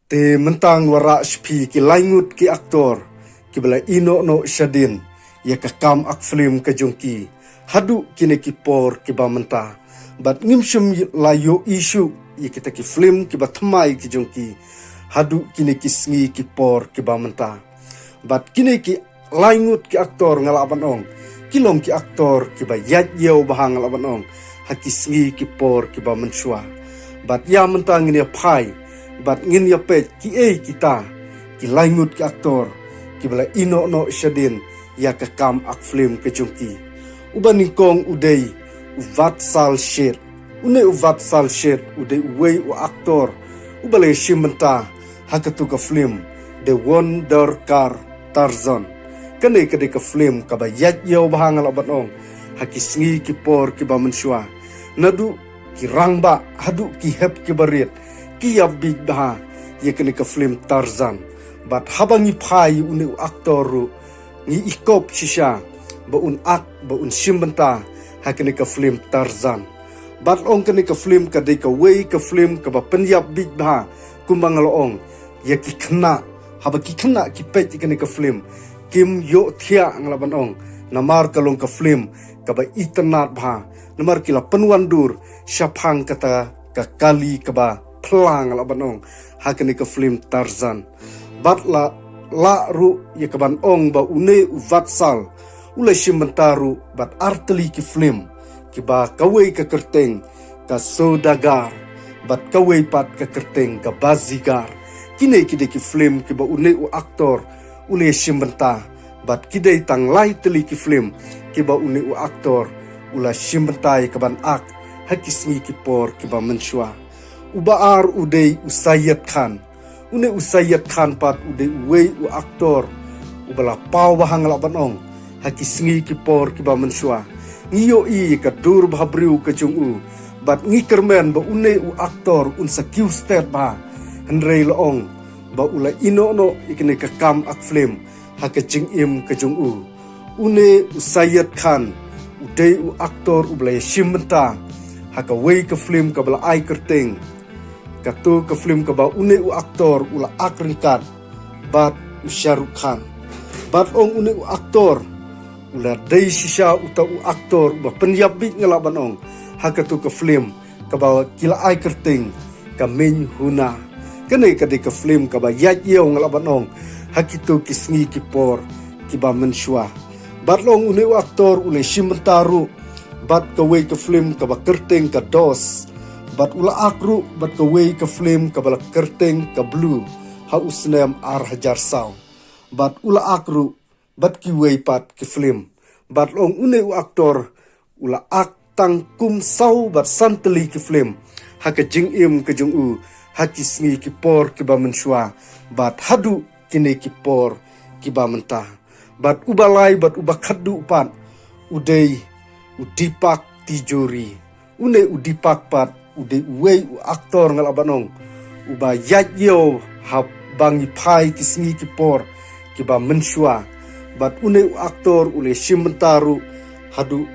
Te mentang wara shpi ki laingut ki aktor ki bala ino no shadin ya ka kam ak film ka jongki hadu kine ki por ki ba menta bat ngimshum la yo isu ya kita ki film ki ba thamai ki jongki hadu kine ki sngi ki por ki ba menta bat kine ki laingut ki aktor ngalaban ong kilom ki aktor ki ba yat yeu bahang ngalaban ong haki sngi ki por ki ba menshwa bat ya menta ngine pai bat ngin ya pet ki kita ki laingut ki aktor ki bala ino no shadin ya ka kam ak film ke jongki uban kong udai uvat sal shit une uvat sal shit udai uwei u aktor ubale shimenta hakatu ka film The Wonder Car Tarzan kane kade ka film ka ba yat yaw bahangal abanong haki sngi ki por ki ba menshwa nadu ki rangba hadu ki hep ki barit ki big daha ye kene ka film Tarzan bat habangi phai une aktor ni ikop shisha ba un shimbenta ha kene ka film Tarzan bat ong kene ka film ka de ka way ka film ka ba penyap big daha kumbang loong ye ki khna haba ki khna ki pet kene ka film kim yo thia nglaban ong namar kalong ka film ka ba itnat bha namar kila penwandur syapang kata ka kali ka ba pelang labanong hakene ka film Tarzan bat la ru ye kaban ong ba une uvatsal ule shimentaru bat arteli ki film ki ba kawei ka kerteng ka sodagar bat kawei pat ka kerteng ka bazigar kine kide ki film ki ba une u aktor ule shimenta bat kide tang lai teli ki film ki ba une u aktor ula shimentai kaban ak hakismi ki por ki ba menshwa ubaar udai Usayyad Khan une Usayyad Khan pat udai uwei u aktor ubala pau bahang laban ong haki sngi ki por ki ba menshwa ngiyo i ka dur bhabriu ka jungu bat ngi kermen ba une u aktor un sakiu stet ba henrei loong ba ula ino no ikne ka kam ak film haka jing im ka jungu une Usayyad Khan udai u aktor ubala shimenta haka wei ka film ka bala ai kerteng katu ke film ke ba une u aktor ula akringkat bat u Shahrukh Khan bat ong une u aktor ula dai shisha uta u aktor ba penyabik ngalaban ong hakatu ke film ke ba kila ai kerting ka min huna kene kade ke film ke ba yat yeu ngalaban ong hakitu kisngi ki por ki ba menshwa bat long une u aktor ule shimentaru bat ke we ke film ke ba kerting ka dos bat ula akru bat ka way ka flame ka bala kerteng ka blue ha usnem ar hajar saw bat ula akru bat ki way pat ki flame bat long une u aktor ula ak tang kum saw bat santeli ki flame ha ka jing im ka jung u ha ki sngi ki por ki ba menshwa bat hadu kine ki por ki ba menta bat ubalai bat uba khadu pat udai udipak tijuri une udipak pat ude wei u aktor ngalabanong uba yat yo ha bangi pai kisngi ki por ki ba menshwa bat une u aktor ule shimentaru hadu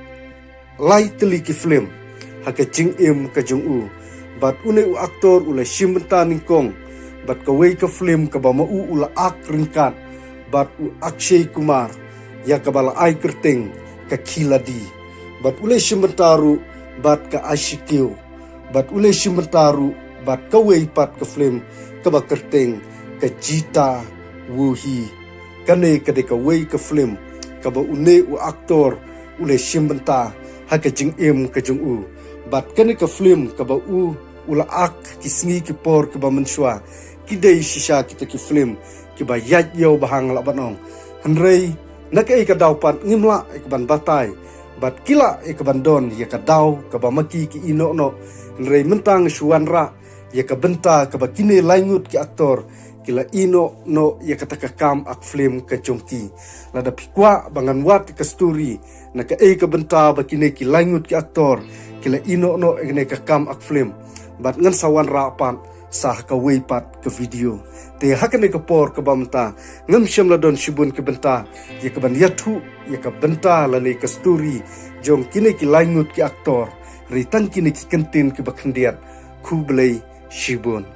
lai teli ki film haka jing im ka jung u bat une u aktor ule shimenta ningkong bat ka wei ka film ka ba ma u ula ak ringkat bat u Akshay Kumar ya ka bala ai kerteng ka Khiladi bat ule shimentaru bat ka Ashikiu bat ule shimentaru bat kawei pat ke film ka ba kerteng ka Jita Wuhi kane kade ka wei ka film ka ba une u aktor ule shimenta haka jing im ka jung u bat kane ka film ka ba u ula ak kisngi ki por ka ba menshwa kidei shisha kita ki film ki ba yat yau bahang labanong henrei nakai ka daw pat ngimla ikban batai bat kila ikabandon ya ka daw ka ba maki ki ino no rei mentang shuanra ya ka benta ka ba kine laingut ki aktor kila ino no ya ka takakam ak film ka jongki lada pikwa bangan wat ka story na ka ka benta ba kine ki laingut ki aktor kila ino no gne ka kam ak film bat ngan sawan ra pan sah ka wei pat ka video te hakane ka por ka bamta ngam syam la don shibun ka benta ya ka ban yathu ya ka benta la ne ka story jong kine ki laingut ki aktor Ritang kini ki kentin ki bakhendiat ku belai shibun.